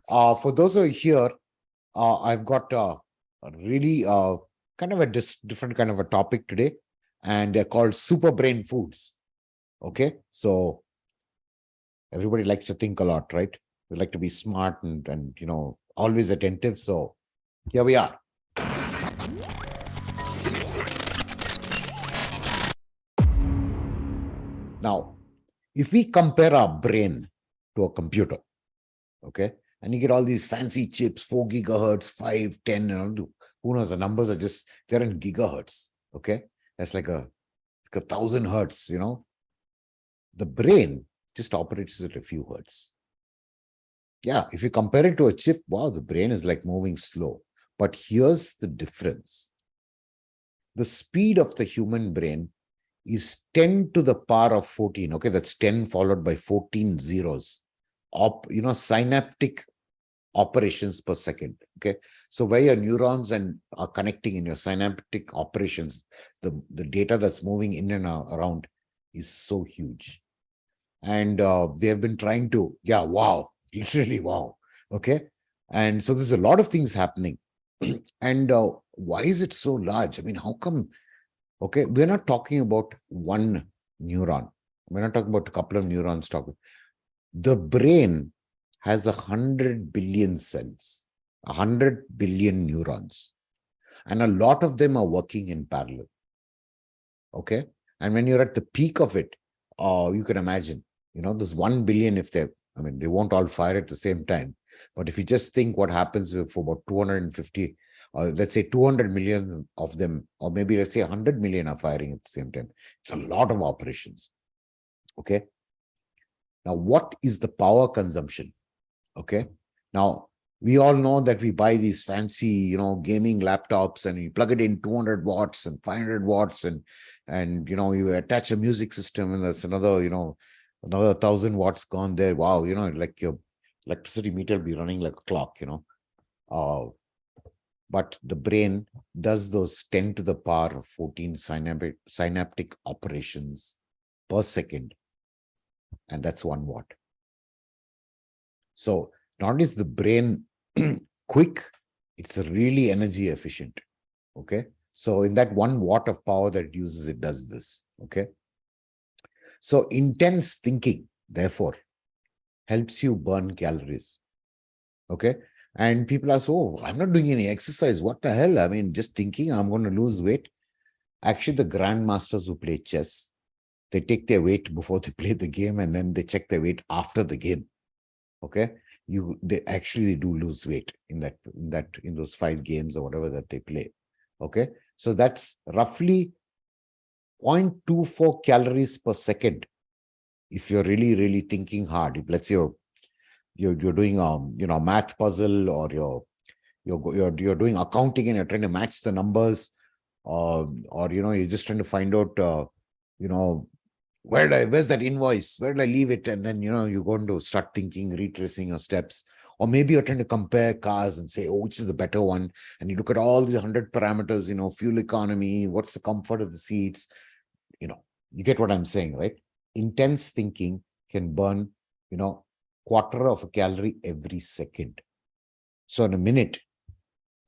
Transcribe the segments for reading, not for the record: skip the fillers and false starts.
For those who are here, I've got a really kind of a different kind of a topic today, and they're called super brain foods. Okay, so everybody likes to think a lot, right? We like to be smart and always attentive. So here we are. Now, if we compare our brain to a computer, okay, and you get all these fancy chips, 4 gigahertz, 5, 10, who knows, the numbers are just, they're in gigahertz, okay? That's like a 1,000 hertz, The brain just operates at a few hertz. Yeah, if you compare it to a chip, wow, the brain is like moving slow. But here's the difference. The speed of the human brain is 10 to the power of 14. Okay, that's 10 followed by 14 zeros. Synaptic operations per second. Okay, so where your neurons are connecting in your synaptic operations, the data that's moving in and around is so huge. And they have been trying to, wow, literally wow. Okay, and so there's a lot of things happening. And why is it so large? I mean, how come? Okay, we're not talking about one neuron. We're not talking about a couple of neurons. The brain has 100 billion cells, 100 billion neurons, and a lot of them are working in parallel. Okay, and when you're at the peak of it, you can imagine, there's 1 billion. They won't all fire at the same time. But if you just think what happens for about 250, let's say 200 million of them, or maybe let's say 100 million are firing at the same time, it's a lot of operations. Okay. Now, what is the power consumption? Okay. Now, we all know that we buy these fancy, gaming laptops, and you plug it in 200 watts and 500 watts, and you attach a music system, and that's another 1,000 watts gone there. Wow, like your electricity meter will be running like a clock, But the brain does those 10 to the power of 14 synaptic operations per second, and that's 1 watt. So not only is the brain quick, it's really energy efficient. Okay. So in that 1 watt of power that it uses, it does this. Okay. So intense thinking, therefore, helps you burn calories. Okay. And people ask, oh, I'm not doing any exercise. What the hell? I mean, just thinking I'm going to lose weight. Actually, the grandmasters who play chess, they take their weight before they play the game, and then they check their weight after the game. Okay. They do lose weight in those 5 games or whatever that they play. Okay. So that's roughly 0.24 calories per second. If you're really, really thinking hard, if let's say you're doing a math puzzle, or you're doing accounting and you're trying to match the numbers, or you're just trying to find out where's that invoice? Where did I leave it? And then, you're going to start thinking, retracing your steps. Or maybe you're trying to compare cars and say, oh, which is the better one? And you look at all these 100 parameters, fuel economy, what's the comfort of the seats? You get what I'm saying, right? Intense thinking can burn, quarter of a calorie every second. So in a minute,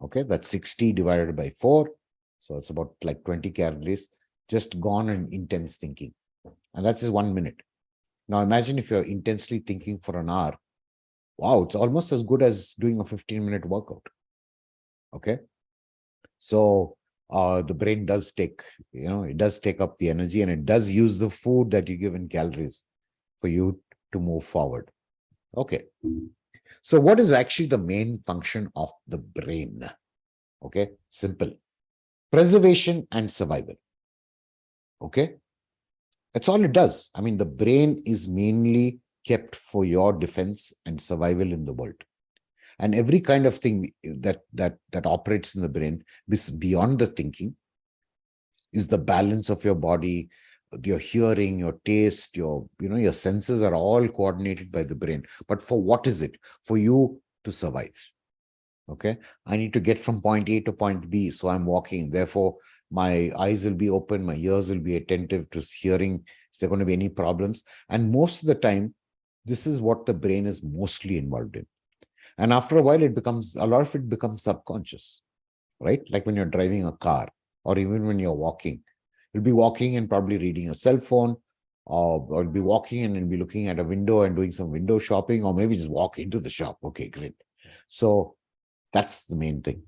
okay, that's 60 divided by 4. So it's about like 20 calories just gone in intense thinking. And that's just 1 minute. Now imagine if you're intensely thinking for an hour. Wow, it's almost as good as doing a 15-minute workout. Okay. So the brain does take, it does take up the energy, and it does use the food that you give in calories for you to move forward. Okay. So what is actually the main function of the brain? Okay. Simple. Preservation and survival. Okay. That's all it does. I mean, the brain is mainly kept for your defense and survival in the world. And every kind of thing that operates in the brain, beyond the thinking, is the balance of your body, your hearing, your taste, your senses are all coordinated by the brain. But for what is it? For you to survive. Okay. I need to get from point A to point B. So I'm walking. Therefore, my eyes will be open, my ears will be attentive to hearing. Is there going to be any problems? And most of the time, this is what the brain is mostly involved in. And after a while, a lot of it becomes subconscious, right? Like when you're driving a car or even when you're walking, you'll be walking and probably reading a cell phone, or you'll be walking and you'll be looking at a window and doing some window shopping, or maybe just walk into the shop. Okay, great. So that's the main thing.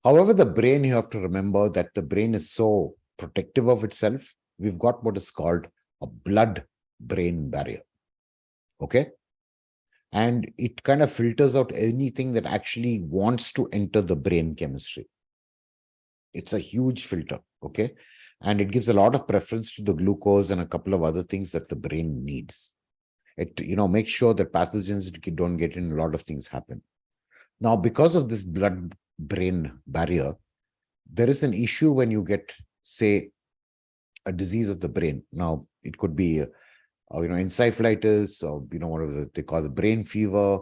However, the brain, you have to remember that the brain is so protective of itself. We've got what is called a blood-brain barrier. Okay. And it kind of filters out anything that actually wants to enter the brain chemistry. It's a huge filter. Okay. And it gives a lot of preference to the glucose and a couple of other things that the brain needs. It, makes sure that pathogens don't get in, a lot of things happen. Now, because of this blood-brain barrier, there is an issue when you get, say, a disease of the brain. Now, it could be, encephalitis, or, whatever they call the brain fever.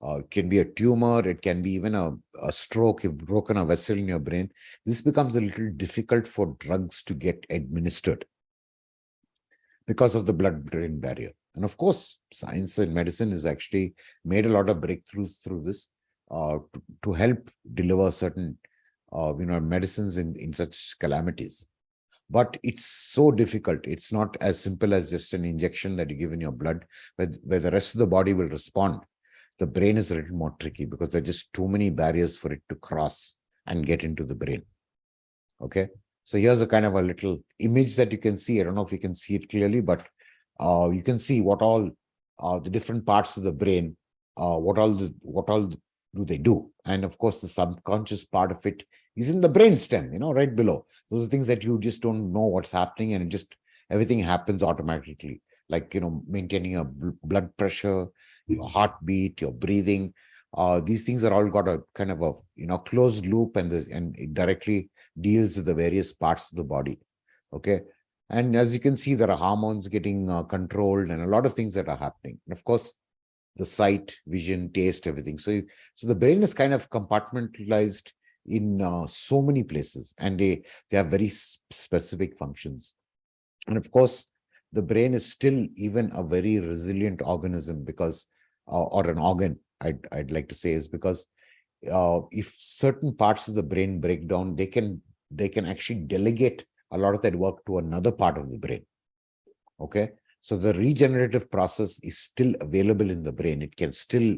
It can be a tumor. It can be even a stroke. You've broken a vessel in your brain. This becomes a little difficult for drugs to get administered because of the blood-brain barrier. And of course, science and medicine has actually made a lot of breakthroughs through this to help deliver certain, medicines in such calamities. But it's so difficult. It's not as simple as just an injection that you give in your blood, where the rest of the body will respond. The brain is a little more tricky because there are just too many barriers for it to cross and get into the brain. Okay. So here's a kind of a little image that you can see. I don't know if you can see it clearly, but you can see what all the different parts of the brain, what all do they do. And of course, the subconscious part of it is in the brain stem, right below. Those are things that you just don't know what's happening, and everything happens automatically. Like, maintaining a blood pressure, your heartbeat, your breathing. These things are all got a kind of a, closed loop, and it directly deals with the various parts of the body. Okay. And as you can see, there are hormones getting controlled and a lot of things that are happening. And of course, the sight, vision, taste, everything. So the brain is kind of compartmentalized in so many places, and they have very specific functions. And of course, the brain is still even a very resilient organism because, or an organ, I'd like to say, is because if certain parts of the brain break down, they can actually delegate a lot of that work to another part of the brain. Okay. So the regenerative process is still available in the brain. It can still,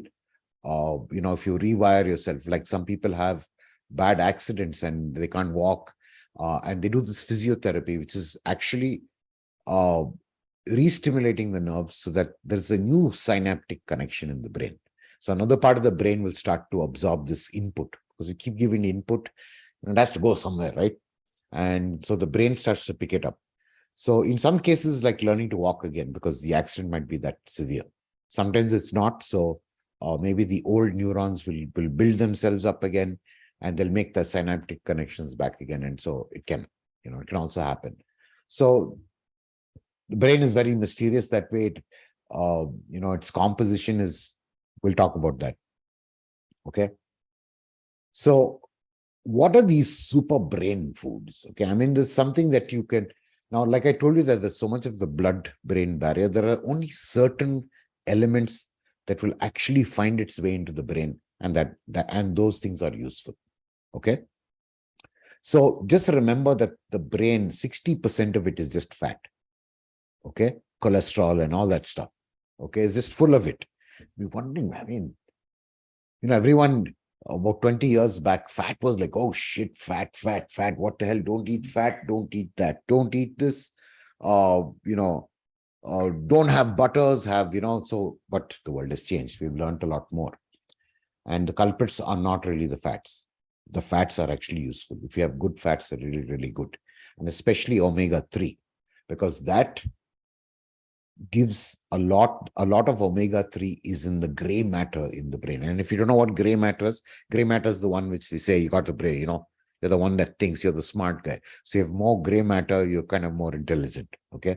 if you rewire yourself, like some people have bad accidents and they can't walk, and they do this physiotherapy, which is actually re-stimulating the nerves so that there's a new synaptic connection in the brain. So another part of the brain will start to absorb this input, because you keep giving input and it has to go somewhere, right? And so the brain starts to pick it up. So in some cases, like learning to walk again, because the accident might be that severe. Sometimes it's not. So maybe the old neurons will build themselves up again, and they'll make the synaptic connections back again. And so it can also happen. So the brain is very mysterious that way. Its composition is, we'll talk about that. Okay. So what are these super brain foods? Okay. I mean, there's something that you can, now, like I told you that there's so much of the blood-brain barrier, there are only certain elements that will actually find its way into the brain, and and those things are useful. Okay. So just remember that the brain, 60% of it is just fat. Okay. Cholesterol and all that stuff. Okay. It's just full of it. We're wondering, I mean, everyone about 20 years back, fat was like, oh shit, fat. What the hell? Don't eat fat. Don't eat that. Don't eat this. Don't have butters, but the world has changed. We've learned a lot more. And the culprits are not really the fats. The fats are actually useful. If you have good fats, they're really, really good. And especially omega-3, because that gives a lot of omega-3 is in the gray matter in the brain. And if you don't know what gray matter is the one which they say you got the brain, you're the one that thinks you're the smart guy. So you have more gray matter, you're kind of more intelligent. Okay.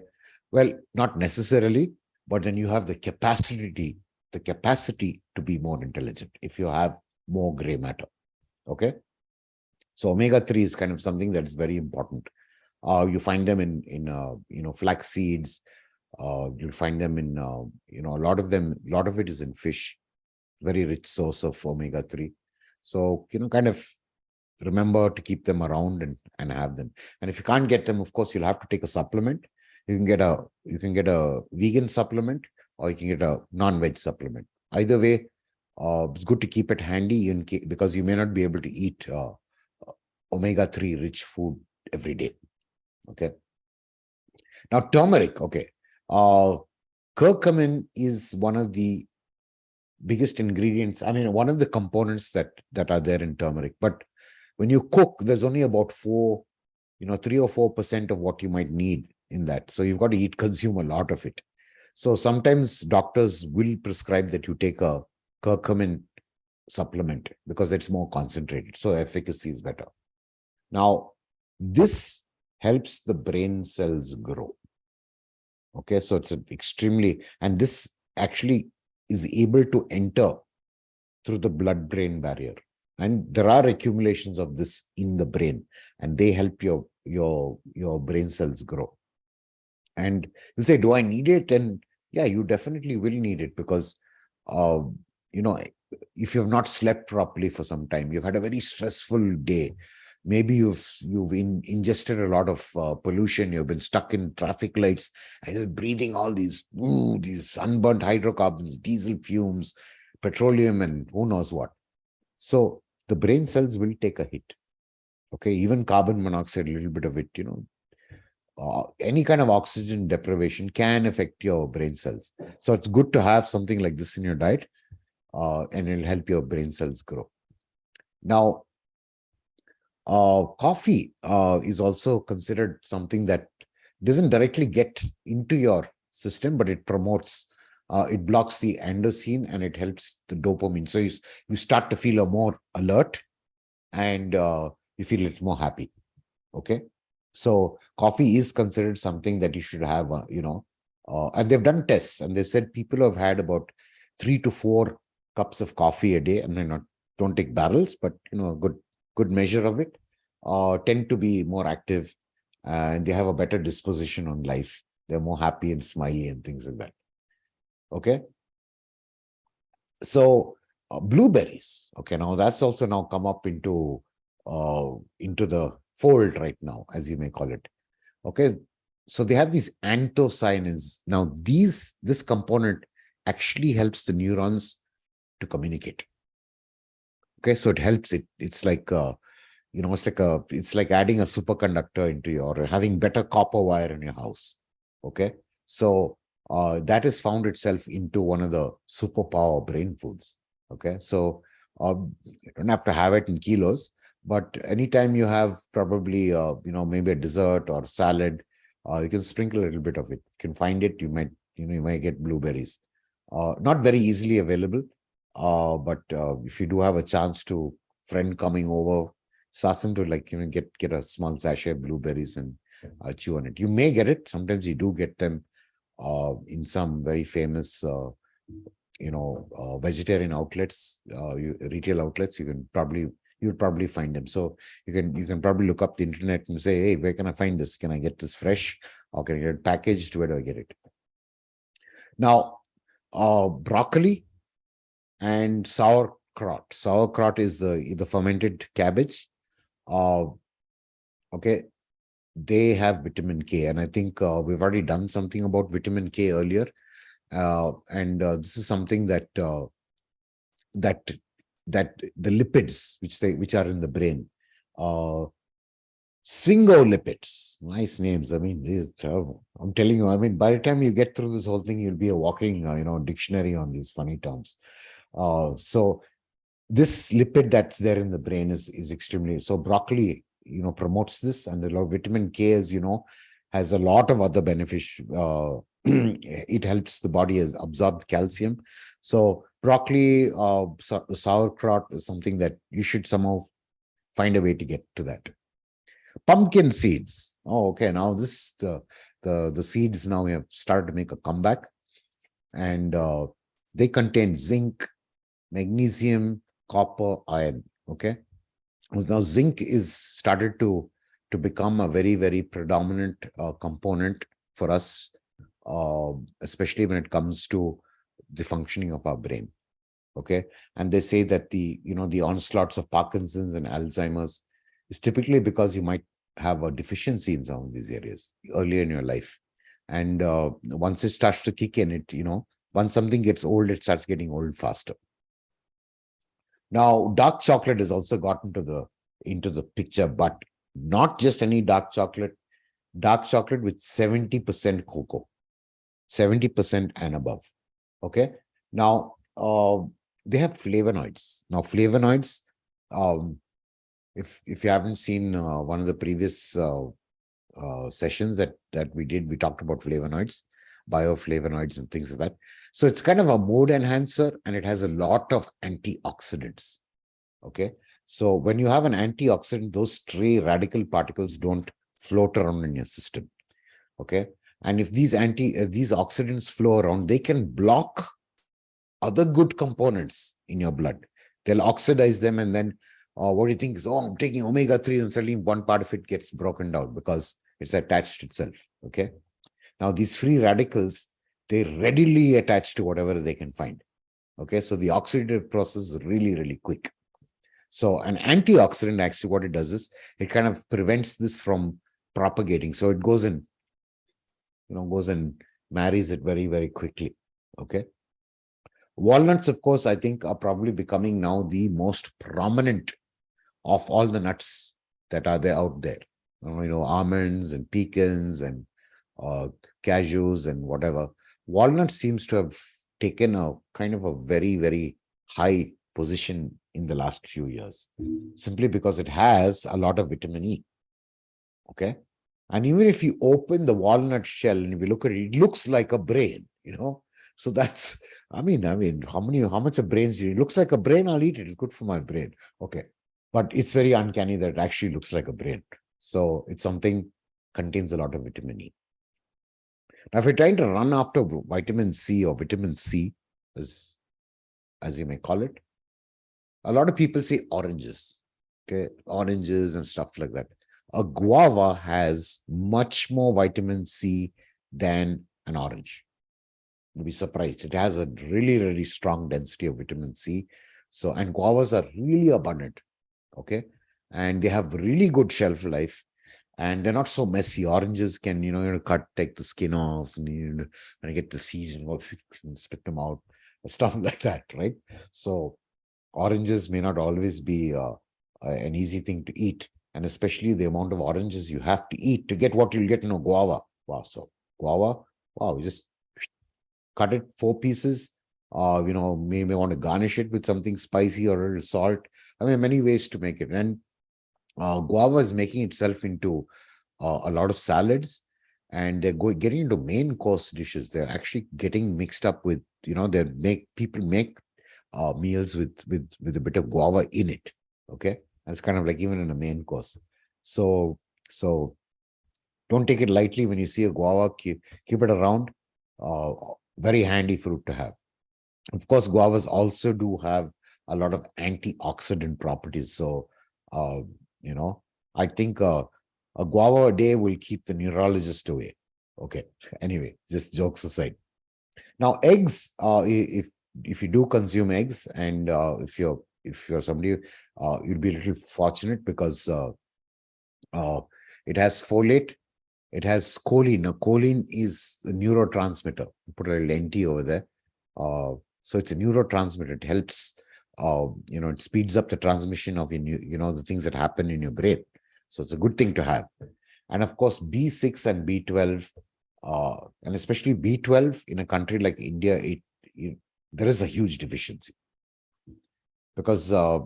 Well, not necessarily, but then you have the capacity to be more intelligent if you have more gray matter. Okay. So omega-3 is kind of something that is very important. You find them in flax seeds. You'll find them in, a lot of it is in fish. very rich source of omega-3. So, kind of remember to keep them around and have them. And if you can't get them, of course, you'll have to take a supplement. You can get a vegan supplement, or you can get a non-veg supplement. Either way, it's good to keep it handy because you may not be able to eat omega-3 rich food every day. Okay. Now, turmeric. Okay. Curcumin is one of the biggest ingredients. I mean, one of the components that are there in turmeric. But when you cook, there's only about 3 or 4% of what you might need in that. So you've got to consume a lot of it. So sometimes doctors will prescribe that you take a curcumin supplement because it's more concentrated. So efficacy is better. Now, this helps the brain cells grow. Okay, so it's and this actually is able to enter through the blood-brain barrier. And there are accumulations of this in the brain, and they help your brain cells grow. And you'll say, do I need it? And yeah, you definitely will need it because, if you've not slept properly for some time, you've had a very stressful day. Maybe you've ingested a lot of pollution. You've been stuck in traffic lights and you're breathing all these unburnt hydrocarbons, diesel fumes, petroleum, and who knows what. So the brain cells will take a hit. Okay, even carbon monoxide, a little bit of it, any kind of oxygen deprivation can affect your brain cells. So it's good to have something like this in your diet, and it'll help your brain cells grow. Now, coffee is also considered something that doesn't directly get into your system, but it promotes, it blocks the androstenedione and it helps the dopamine. So you start to feel more alert and you feel a little more happy. Okay. So coffee is considered something that you should have, and they've done tests and they've said people have had about 3 to 4 cups of coffee a day. And don't take barrels, but a good measure of it, tend to be more active and they have a better disposition on life. They're more happy and smiley and things like that. Okay. So blueberries. Okay. Now that's also now come up into the fold right now, as you may call it. Okay. So they have these anthocyanins. Now this component actually helps the neurons to communicate. Okay. So it helps it's like, it's like adding a superconductor into or having better copper wire in your house. Okay. So that has found itself into one of the superpower brain foods. Okay. So you don't have to have it in kilos, but anytime you have probably, maybe a dessert or salad, you can sprinkle a little bit of it. You can find it, you might get blueberries. Not very easily available, but if you do have a chance to friend coming over, ask them to get a small sachet of blueberries and chew on it. You may get it. Sometimes you do get them in some very famous, vegetarian outlets, retail outlets. You'll probably find them. So you can probably look up the internet and say, hey, where can I find this? Can I get this fresh, or can I get it packaged? Where do I get it? Now, broccoli and sauerkraut. Sauerkraut is the fermented cabbage. Okay, they have vitamin K, and I think we've already done something about vitamin K earlier, and this is something that that the lipids which are in the brain, sphingolipids, nice names. I mean, I'm telling you, I mean, by the time you get through this whole thing, you'll be a walking dictionary on these funny terms. So this lipid that's there in the brain is extremely, so broccoli promotes this, and a lot of vitamin K, as has a lot of other benefits. It helps the body as absorb calcium. So broccoli, sauerkraut is something that you should somehow find a way to get to that. Pumpkin seeds. Oh, okay. Now this the seeds now have started to make a comeback, and they contain zinc, magnesium, copper, iron. Okay. Now zinc is started to become a very, very predominant component for us, especially when it comes to the functioning of our brain. Okay. And they say that the onslaughts of Parkinson's and Alzheimer's is typically because you might have a deficiency in some of these areas earlier in your life. And once it starts to kick in, once something gets old, it starts getting old faster. Now, dark chocolate has also gotten into the picture, but not just any dark chocolate with 70% cocoa, 70% and above. Okay. Now, they have flavonoids. Now, flavonoids, if you haven't seen one of the previous sessions that we did, we talked about flavonoids, bioflavonoids and things like that. So it's kind of a mood enhancer, and it has a lot of antioxidants. Okay. So when you have an antioxidant, those free radical particles don't float around in your system. Okay. And if these oxidants flow around, they can block other good components in your blood. They'll oxidize them, and then what do you think is, I'm taking omega-3, and suddenly one part of it gets broken down because it's attached itself. Okay. Now, these free radicals, they readily attach to whatever they can find. Okay. So the oxidative process is really, really quick. So an antioxidant, actually, what it does is it kind of prevents this from propagating. So it goes and marries it very, very quickly. Okay. Walnuts, of course, I think are probably becoming now the most prominent of all the nuts that are there out there. Almonds and pecans and cashews and whatever. Walnut seems to have taken a kind of a very, very high position in the last few years, simply because it has a lot of vitamin E. Okay. And even if you open the walnut shell and if you look at it, it looks like a brain, So that's, how much of brains do you? It looks like a brain, I'll eat it. It's good for my brain. Okay. But it's very uncanny that it actually looks like a brain. So it's something contains a lot of vitamin E. Now, if you're trying to run after vitamin C, or vitamin C, as you may call it, a lot of people say oranges. Okay. Oranges and stuff like that. A guava has much more vitamin C than an orange. You'll be surprised. It has a really, really strong density of vitamin C. So, and guavas are really abundant. Okay. And they have really good shelf life, and they're not so messy. Oranges can, take the skin off, and get the seeds and spit them out, stuff like that. Right. So oranges may not always be an easy thing to eat. And especially the amount of oranges you have to eat to get what you'll get in a guava. Wow. So guava, wow, you just cut it 4 pieces. May want to garnish it with something spicy or a little salt. I mean, many ways to make it. And guava is making itself into a lot of salads, and they're getting into main course dishes. They're actually getting mixed up with, people make meals with a bit of guava in it. Okay. That's kind of like even in a main course. So don't take it lightly when you see a guava. Keep it around. Very handy fruit to have. Of course, guavas also do have a lot of antioxidant properties. So, I think a guava a day will keep the neurologist away. Okay. Anyway, just jokes aside. Now, eggs, if you do consume eggs, and if you're somebody, you'll be a little fortunate because it has folate, it has choline. Now, choline is a neurotransmitter. Put a little NT over there. So it's a neurotransmitter. It helps, it speeds up the transmission of the things that happen in your brain. So it's a good thing to have. And of course, B6 and B12, and especially B12 in a country like India, there is a huge deficiency, because a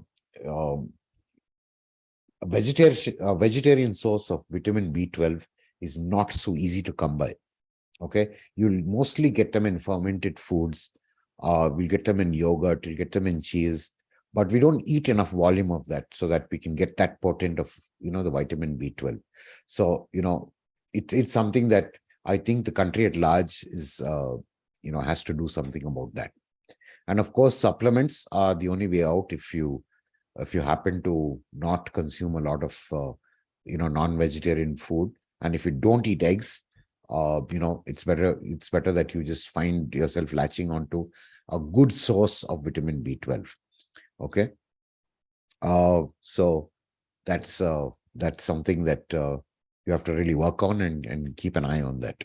vegetarian source of vitamin B12 is not so easy to come by. Okay. You'll mostly get them in fermented foods. We'll get them in yogurt, you'll get them in cheese, but we don't eat enough volume of that so that we can get that potent of, the vitamin B12. So, it's something that I think the country at large is, has to do something about that. And of course, supplements are the only way out if you happen to not consume a lot of, non-vegetarian food. And if you don't eat eggs, it's better that you just find yourself latching onto a good source of vitamin B12. Okay. So that's something that you have to really work on and keep an eye on that.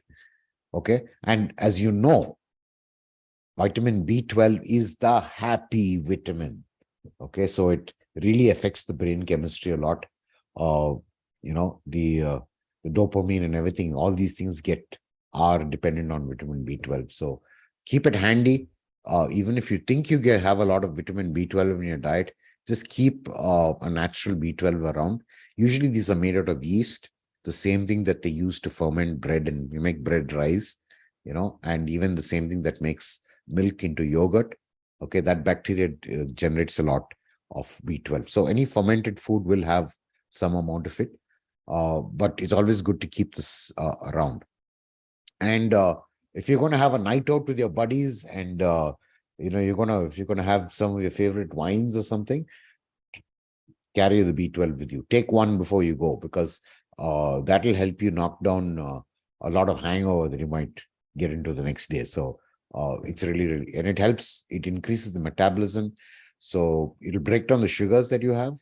Okay. And as you know, vitamin B12 is the happy vitamin. Okay. So it really affects the brain chemistry a lot. The dopamine and everything, all these things are dependent on vitamin B12. So keep it handy. Even if you think you have a lot of vitamin B12 in your diet, just keep a natural B12 around. Usually these are made out of yeast, the same thing that they use to ferment bread and you make bread rise, and even the same thing that makes milk into yogurt. Okay, that bacteria generates a lot of B12. So any fermented food will have some amount of it, but it's always good to keep this around. And if you're going to have a night out with your buddies and if you're going to have some of your favorite wines or something, carry the B12 with you. Take one before you go, because that'll help you knock down a lot of hangover that you might get into the next day. So it's really, and it increases the metabolism. So it'll break down the sugars that you have.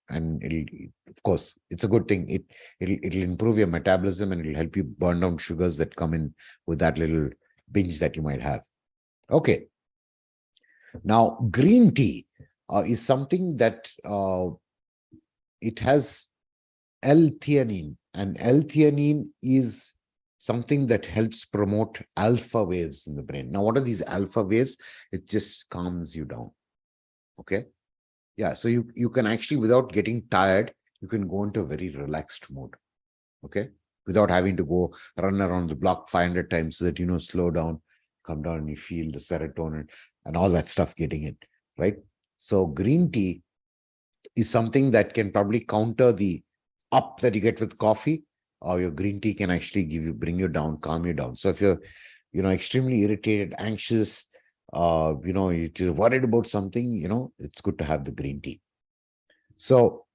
And of course, it's a good thing. It'll improve your metabolism and it'll help you burn down sugars that come in with that little binge that you might have. Okay. Now, green tea is something that it has L-theanine, and L-theanine is something that helps promote alpha waves in the brain. Now, what are these alpha waves? It just calms you down. Okay. Yeah. So you can actually, without getting tired, you can go into a very relaxed mode. Okay. Without having to go run around the block 500 times so that, slow down, come down and you feel the serotonin and all that stuff getting in, right? So green tea is something that can probably counter the up that you get with coffee, or your green tea can actually bring you down, calm you down. So if you're, extremely irritated, anxious, you're just worried about something, it's good to have the green tea. So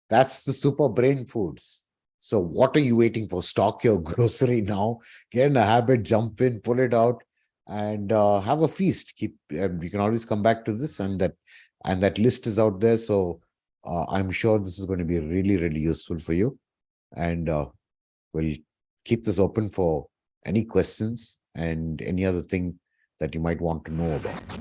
that's the super brain foods. So what are you waiting for? Stock your grocery now, get in a habit, jump in, pull it out, and have a feast. You can always come back to this, and that list is out there. So I'm sure this is going to be really, really useful for you. And we'll keep this open for any questions and any other thing that you might want to know about.